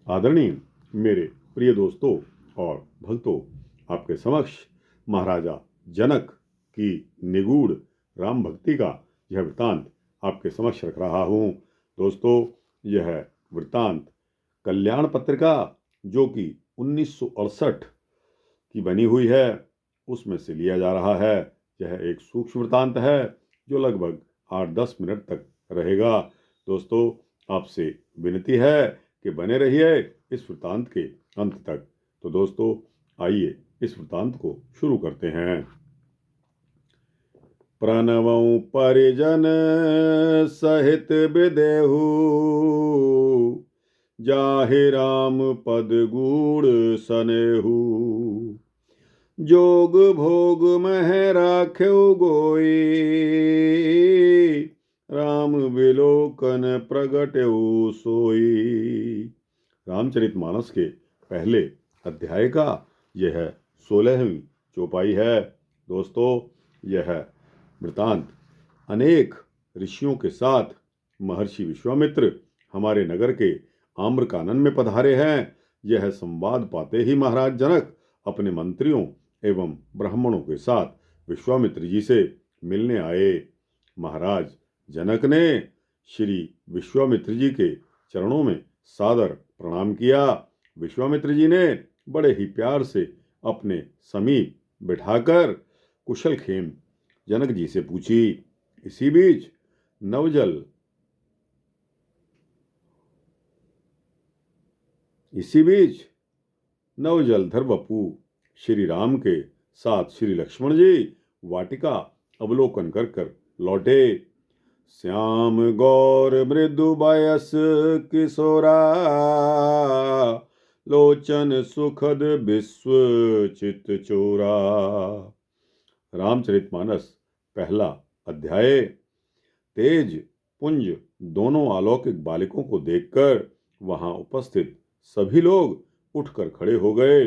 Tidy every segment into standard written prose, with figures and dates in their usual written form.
आदरणीय मेरे प्रिय दोस्तों और भक्तों, आपके समक्ष महाराजा जनक की निगूढ़ राम भक्ति का यह वृत्तांत आपके समक्ष रख रहा हूँ। दोस्तों, यह वृत्तांत कल्याण पत्रिका जो कि 1968 की बनी हुई है उसमें से लिया जा रहा है। यह एक सूक्ष्म वृत्तांत है जो लगभग 8-10 मिनट तक रहेगा। दोस्तों, आपसे विनती है कि बने रहिए इस वृत्तांत के अंत तक। तो दोस्तों, आइए इस वृत्तांत को शुरू करते हैं। प्रणवं परिजन सहित विदेहु, जाहि राम पद गूढ़ सनेहु। जोग भोग मह राख्यो गोई, राम विलोकन प्रगट्यो सोई। रामचरितमानस के पहले अध्याय का यह 16वीं चौपाई है। दोस्तों, यह वृत्तांत अनेक ऋषियों के साथ महर्षि विश्वामित्र हमारे नगर के आम्रकानन में पधारे हैं। यह संवाद पाते ही महाराज जनक अपने मंत्रियों एवं ब्राह्मणों के साथ विश्वामित्र जी से मिलने आए। महाराज जनक ने श्री विश्वामित्र जी के चरणों में सादर प्रणाम किया। विश्वामित्र जी ने बड़े ही प्यार से अपने समीप बिठाकर कुशल खेम जनक जी से पूछी। इसी बीच नवजलधर वपु श्री राम के साथ श्री लक्ष्मण जी वाटिका अवलोकन कर लौटे। श्याम गौर मृदु बयस किशोरा, लोचन सुखद विश्व चित चोरा। रामचरितमानस पहला अध्याय। तेज पुंज दोनों अलौकिक बालिकों को देखकर वहां उपस्थित सभी लोग उठकर खड़े हो गए।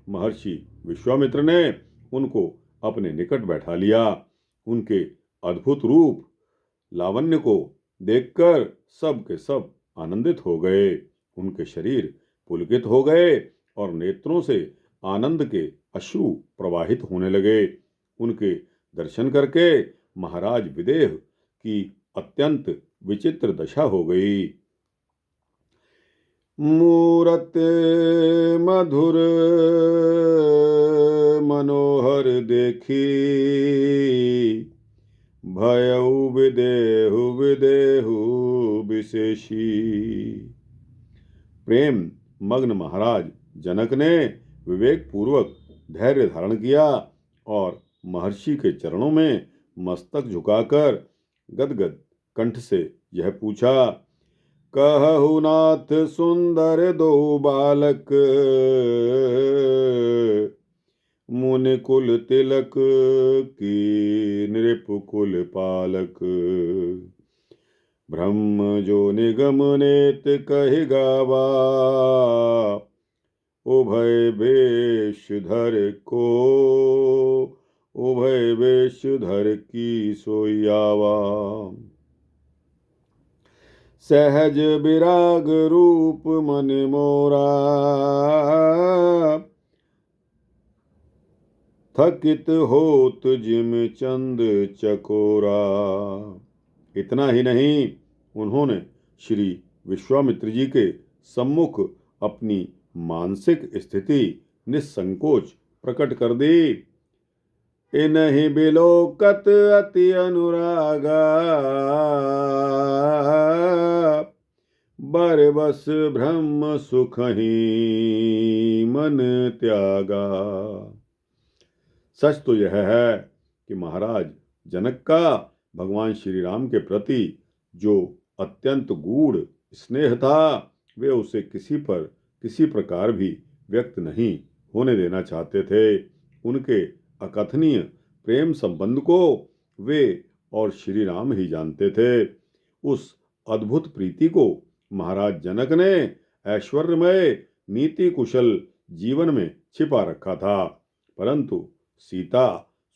महर्षि विश्वामित्र ने उनको अपने निकट बैठा लिया। उनके अद्भुत रूप लावण्य को देखकर सब के सब आनंदित हो गए। उनके शरीर पुलकित हो गए और नेत्रों से आनंद के अश्रु प्रवाहित होने लगे। उनके दर्शन करके महाराज विदेह की अत्यंत विचित्र दशा हो गई। मूरत मधुर मनोहर देखी, भयउ विदेहु विशेषी। प्रेम मग्न महाराज जनक ने विवेक पूर्वक धैर्य धारण किया और महर्षि के चरणों में मस्तक झुकाकर गदगद कंठ से यह पूछा। कहु नाथ सुंदर दो बालक, मुनि कुल तिलक की नृप कुल पालक। ब्रह्म जो निगम नेत कहि गावा, उभय वेश धर की सोयावा। सहज विराग रूप मन मोरा, थकित होत जिम चंद चकोरा। इतना ही नहीं, उन्होंने श्री विश्वामित्र जी के सम्मुख अपनी मानसिक स्थिति निसंकोच प्रकट कर दी। इन्हीं बिलोकत अति अनुरागा, बरबस ब्रह्म सुख ही मन त्यागा। सच तो यह है कि महाराज जनक का भगवान श्री राम के प्रति जो अत्यंत गूढ़ स्नेह था, वे उसे किसी प्रकार भी व्यक्त नहीं होने देना चाहते थे। उनके अकथनीय प्रेम संबंध को वे और श्री राम ही जानते थे। उस अद्भुत प्रीति को महाराज जनक ने ऐश्वर्यमय नीति कुशल जीवन में छिपा रखा था। परंतु सीता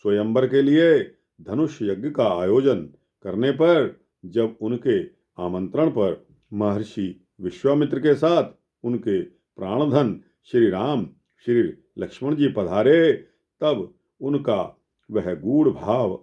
स्वयंवर के लिए धनुष यज्ञ का आयोजन करने पर जब उनके आमंत्रण पर महर्षि विश्वामित्र के साथ उनके प्राणधन श्री राम श्री लक्ष्मण जी पधारे, तब उनका वह गूढ़ भाव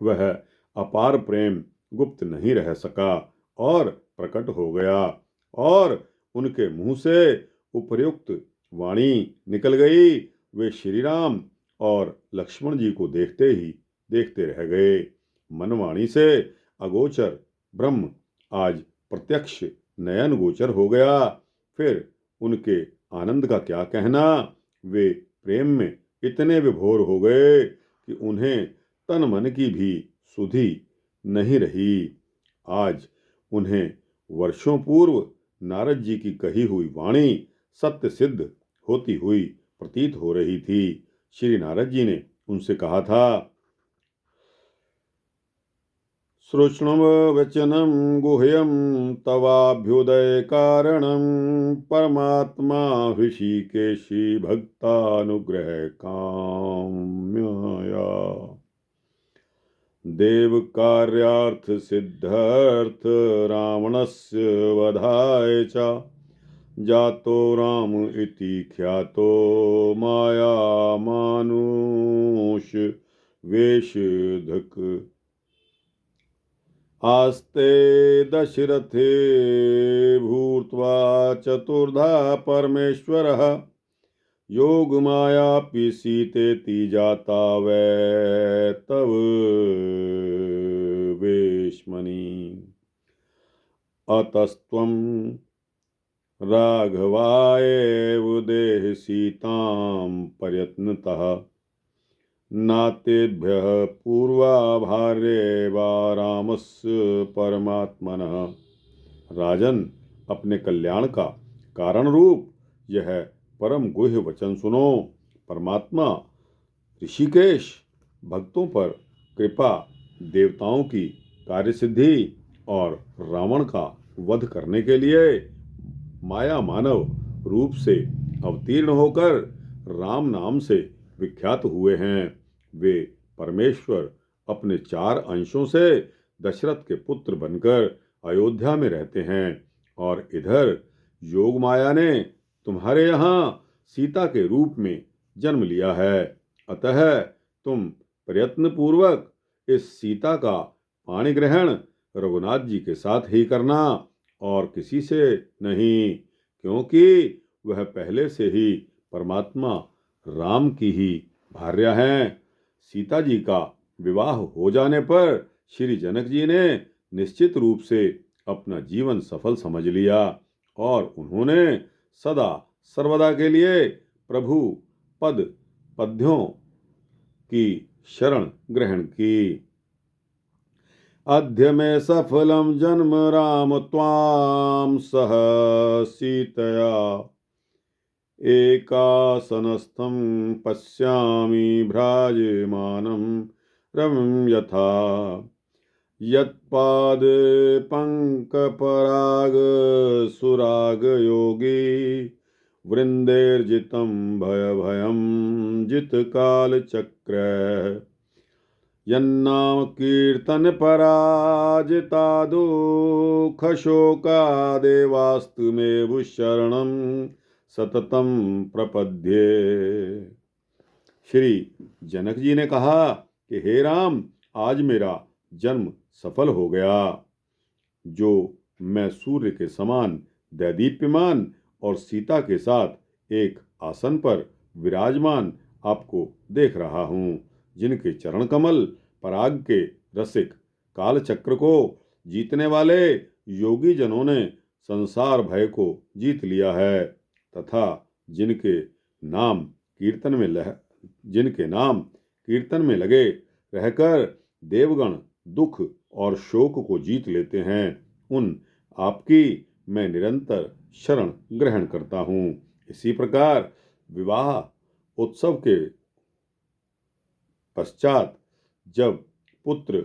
वह अपार प्रेम गुप्त नहीं रह सका और प्रकट हो गया, और उनके मुंह से उपर्युक्त वाणी निकल गई। वे श्री राम और लक्ष्मण जी को देखते ही देखते रह गए। मनवाणी से अगोचर ब्रह्म आज प्रत्यक्ष नयन गोचर हो गया। फिर उनके आनंद का क्या कहना। वे प्रेम में इतने विभोर हो गए कि उन्हें तन मन की भी सुधि नहीं रही। आज उन्हें वर्षों पूर्व नारद जी की कही हुई वाणी सत्य सिद्ध होती हुई प्रतीत हो रही थी। श्री नारद जी ने उनसे कहा था, श्रुष्णव वचनम गुह्यम तवाभ्युदय कारणम परमात्मा ऋषिकेशी भक्तानुग्रह काम्यया देव कार्यार्थ सिद्धार्थ रावणस्य वधाय च जातो राम इति ख्यातो माया मानुष वेशधक आस्ते दशरथे भूत्वा चतुर्धा परमेश्वरः योगमायापि सीतेति जाता वै तव वेश्मनि अतस्त्वं राघवायैव देहि सीतां प्रयत्नतः नातेभ्यः पूर्वाभार्यैवा रामस्य परमात्मनः। राजन, अपने कल्याण का कारण रूप यह परम गुह्य वचन सुनो। परमात्मा ऋषिकेश भक्तों पर कृपा, देवताओं की कार्यसिद्धि और रावण का वध करने के लिए माया मानव रूप से अवतीर्ण होकर राम नाम से विख्यात हुए हैं। वे परमेश्वर अपने 4 अंशों से दशरथ के पुत्र बनकर अयोध्या में रहते हैं, और इधर योग माया ने तुम्हारे यहाँ सीता के रूप में जन्म लिया है। अतः तुम प्रयत्न पूर्वक इस सीता का पाणी ग्रहण रघुनाथ जी के साथ ही करना और किसी से नहीं, क्योंकि वह पहले से ही परमात्मा राम की ही भार्या हैं। सीता जी का विवाह हो जाने पर श्री जनक जी ने निश्चित रूप से अपना जीवन सफल समझ लिया, और उन्होंने सदा सर्वदा के लिए प्रभु पद पद्यों की शरण ग्रहण की। अद्य मे सफलम जन्म राम त्वां सह सीतया एकासनस्थं पश्यामि भ्राजमानं रमं यथा यत्पाद पंकपराग सुराग योगी वृंदेर्जितं भयभयं जितकाल चक्र यन्नाम कीर्तन पराजिता दुःख शोका देवास्तुमेव शरणं सततम प्रपद्ये। श्री जनक जी ने कहा कि हे राम, आज मेरा जन्म सफल हो गया। जो मैं सूर्य के समान दैदीप्यमान और सीता के साथ एक आसन पर विराजमान आपको देख रहा हूँ, जिनके चरण कमल पराग के रसिक काल चक्र को जीतने वाले योगी जनों ने संसार भय को जीत लिया है, तथा जिनके नाम कीर्तन में लगे रहकर देवगण दुख और शोक को जीत लेते हैं, उन आपकी मैं निरंतर शरण ग्रहण करता हूँ। इसी प्रकार विवाह उत्सव के पश्चात जब पुत्र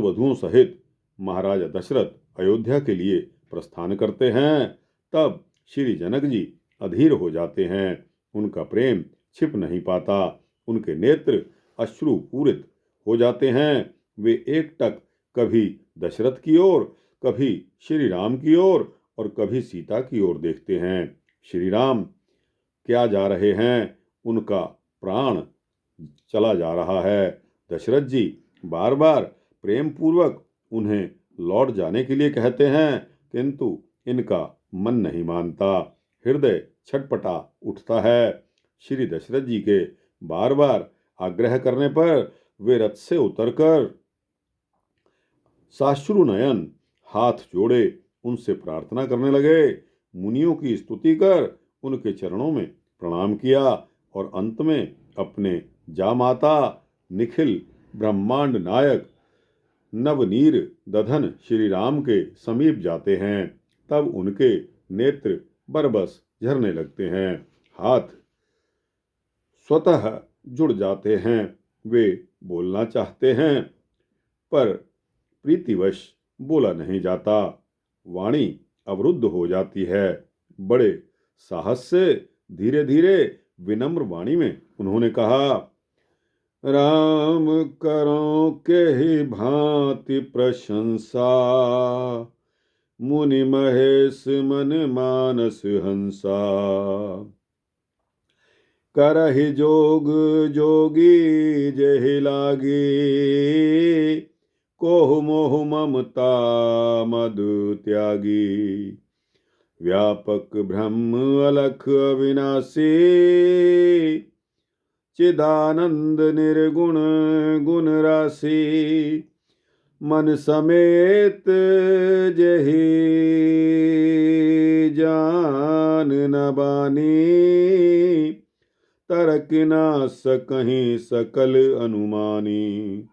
वधुओं सहित महाराजा दशरथ अयोध्या के लिए प्रस्थान करते हैं, तब श्री जनक जी अधीर हो जाते हैं। उनका प्रेम छिप नहीं पाता, उनके नेत्र अश्रु पूरित हो जाते हैं। वे एकटक कभी दशरथ की ओर, कभी श्री राम की ओर और कभी सीता की ओर देखते हैं। श्री राम क्या जा रहे हैं, उनका प्राण चला जा रहा है। दशरथ जी बार बार प्रेम पूर्वक उन्हें लौट जाने के लिए कहते हैं, किंतु इनका मन नहीं मानता। हृदय छटपटा उठता है। श्री दशरथ जी के बार बार आग्रह करने पर वे रथ से उतरकर साश्रु नयन हाथ जोड़े उनसे प्रार्थना करने लगे। मुनियों की स्तुति कर उनके चरणों में प्रणाम किया और अंत में अपने जामाता निखिल ब्रह्मांड नायक नवनीर दधन श्री राम के समीप जाते हैं। तब उनके नेत्र बरबस झरने लगते हैं, हाथ स्वतः जुड़ जाते हैं। वे बोलना चाहते हैं पर प्रीतिवश बोला नहीं जाता। वाणी अवरुद्ध हो जाती है। बड़े साहस से धीरे धीरे विनम्र वाणी में उन्होंने कहा, राम करो के ही भांति प्रशंसा, मुनि महेश मन मानस हंसा। करहि जोग जोगी जहि लागी, कोहु मोह ममता मधु त्यागी। व्यापक ब्रह्म अलख अविनाशी, चिदानंद निर्गुण गुण राशि। मन समेत जहि जान न बानी, तरक न सकहीं सकल अनुमानी।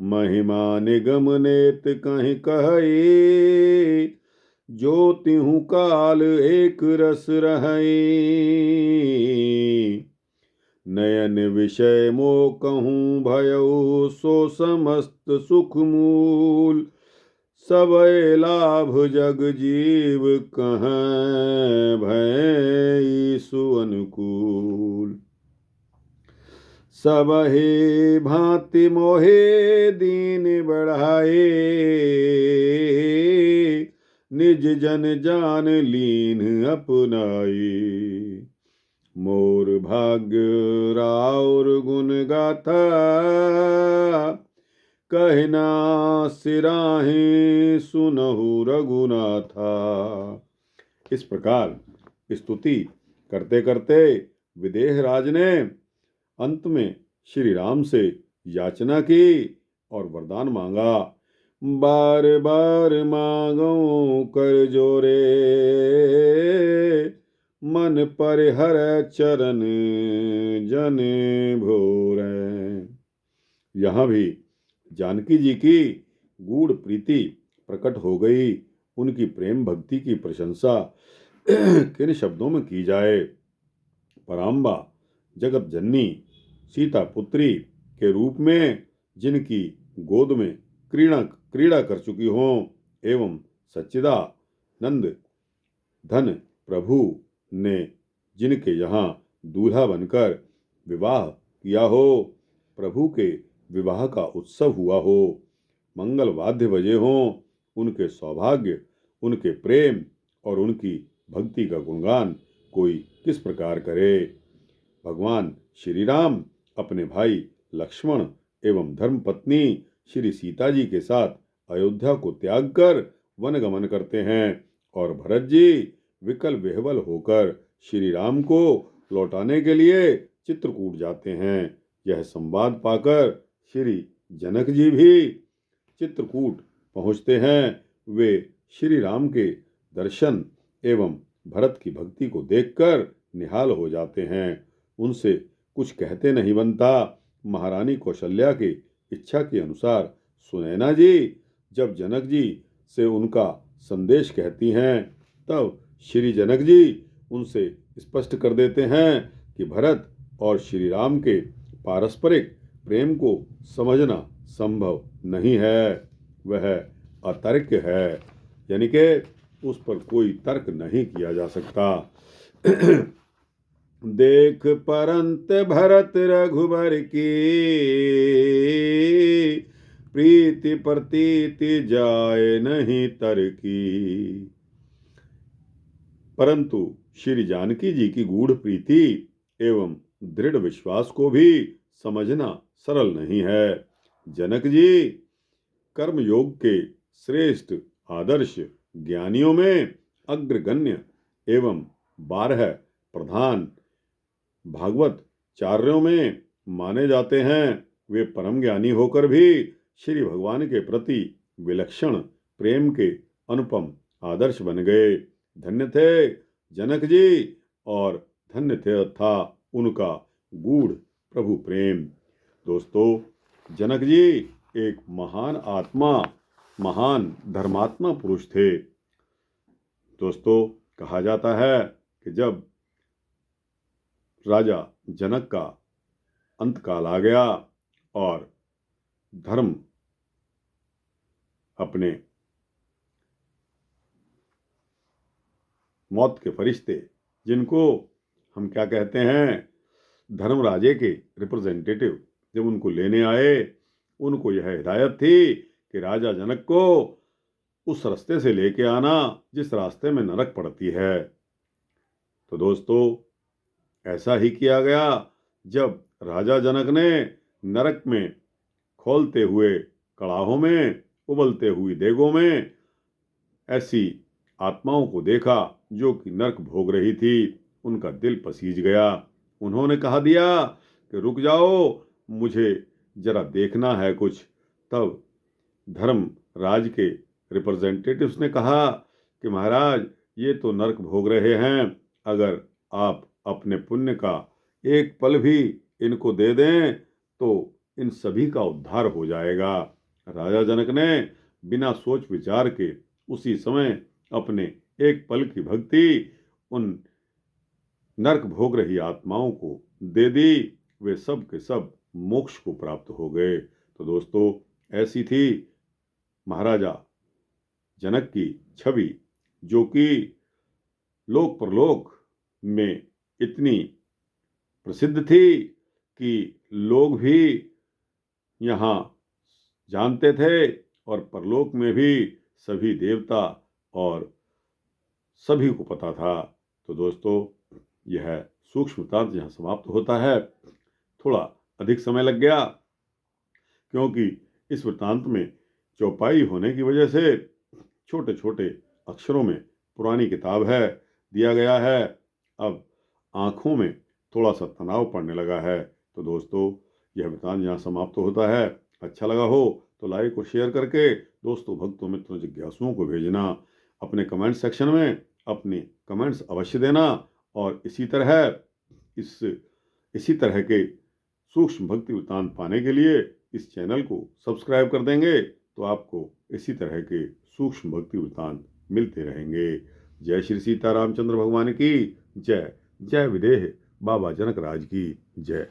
महिमा निगम नेत कहीं कहई, जो तिहु काल एक रस रहई। नयन विषय मो कहूँ भयउ, सो समस्त सुख मूल। सबय लाभ जग जीव कहाँ, भय ईसु अनुकूल। सबहि भांति मोहे दीन बढ़ाए, निज जन जान लीन अपनाई। मोर भाग्य राउर गुण गाथा, कहना सिराहे सुनहु रघुनाथा। इस प्रकार स्तुति करते करते विदेह राज ने अंत में श्री राम से याचना की और वरदान मांगा। बार बार मांगो कर जोरे, मन पर हर चरण जन भोरे। यहाँ भी जानकी जी की गूढ़ प्रीति प्रकट हो गई। उनकी प्रेम भक्ति की प्रशंसा किन शब्दों में की जाए। पराम्बा जगत जननी सीता पुत्री के रूप में जिनकी गोद में क्रीड़ा कर चुकी हों, एवं सच्चिदानंद धन प्रभु ने जिनके यहाँ दूल्हा बनकर विवाह किया हो, प्रभु के विवाह का उत्सव हुआ हो, मंगल वाद्य बजे हों, उनके सौभाग्य, उनके प्रेम और उनकी भक्ति का गुणगान कोई किस प्रकार करे। भगवान श्री राम अपने भाई लक्ष्मण एवं धर्मपत्नी श्री सीता जी के साथ अयोध्या को त्याग कर वन गमन करते हैं और भरत जी विकल विह्वल होकर श्री राम को लौटाने के लिए चित्रकूट जाते हैं। यह संवाद पाकर श्री जनक जी भी चित्रकूट पहुँचते हैं। वे श्री राम के दर्शन एवं भरत की भक्ति को देखकर निहाल हो जाते हैं। उनसे कुछ कहते नहीं बनता। महारानी कौशल्या की इच्छा के अनुसार सुनैना जी जब जनक जी से उनका संदेश कहती हैं, तब श्री जनक जी उनसे स्पष्ट कर देते हैं कि भरत और श्री राम के पारस्परिक प्रेम को समझना संभव नहीं है, वह अतर्क है, यानी कि उस पर कोई तर्क नहीं किया जा सकता। देख परंत भरत रघुबर की, प्रीति प्रतीति जाए नहीं तरकी। परंतु श्री जानकी जी की गूढ़ प्रीति एवं दृढ़ विश्वास को भी समझना सरल नहीं है। जनक जी कर्म योग के श्रेष्ठ आदर्श ज्ञानियों में अग्रगण्य एवं 12 प्रधान भागवत चार्यों में माने जाते हैं। वे परम ज्ञानी होकर भी श्री भगवान के प्रति विलक्षण प्रेम के अनुपम आदर्श बन गए। धन्य थे जनक जी और धन्य था उनका गूढ़ प्रभु प्रेम। दोस्तों, जनक जी एक महान आत्मा, महान धर्मात्मा पुरुष थे। दोस्तों, कहा जाता है कि जब राजा जनक का अंतकाल आ गया और धर्म अपने मौत के फरिश्ते, जिनको हम क्या कहते हैं, धर्मराजे के रिप्रेजेंटेटिव, जब उनको लेने आए, उनको यह हिदायत थी कि राजा जनक को उस रास्ते से लेके आना जिस रास्ते में नरक पड़ती है। तो दोस्तों, ऐसा ही किया गया। जब राजा जनक ने नरक में खौलते हुए कड़ाहों में, उबलते हुई देगों में ऐसी आत्माओं को देखा जो कि नरक भोग रही थी, उनका दिल पसीज गया। उन्होंने कहा दिया कि रुक जाओ, मुझे जरा देखना है कुछ। तब धर्मराज के रिप्रेजेंटेटिव्स ने कहा कि महाराज, ये तो नरक भोग रहे हैं, अगर आप अपने पुण्य का एक पल भी इनको दे दें तो इन सभी का उद्धार हो जाएगा। राजा जनक ने बिना सोच विचार के उसी समय अपने एक पल की भक्ति उन नरक भोग रही आत्माओं को दे दी। वे सब के सब मोक्ष को प्राप्त हो गए। तो दोस्तों, ऐसी थी महाराजा जनक की छवि, जो कि लोक परलोक में इतनी प्रसिद्ध थी कि लोग भी यहाँ जानते थे और परलोक में भी सभी देवता और सभी को पता था। तो दोस्तों, यह सूक्ष्म वृत्तांत यहाँ समाप्त होता है। थोड़ा अधिक समय लग गया क्योंकि इस वृत्तांत में चौपाई होने की वजह से छोटे छोटे अक्षरों में पुरानी किताब है दिया गया है। अब आँखों में थोड़ा सा तनाव पड़ने लगा है। तो दोस्तों, यह वृत्तांत यहाँ समाप्त होता है। अच्छा लगा हो तो लाइक और शेयर करके दोस्तों, भक्तों, मित्रों, जिज्ञासुओं को भेजना। अपने कमेंट सेक्शन में अपने कमेंट्स अवश्य देना और इसी तरह के सूक्ष्म भक्ति वृत्तांत पाने के लिए इस चैनल को सब्सक्राइब कर देंगे तो आपको इसी तरह के सूक्ष्म भक्ति वृत्तांत मिलते रहेंगे। जय श्री सीता रामचंद्र भगवान की जय। जय विदेह बाबा जनक राज की जय।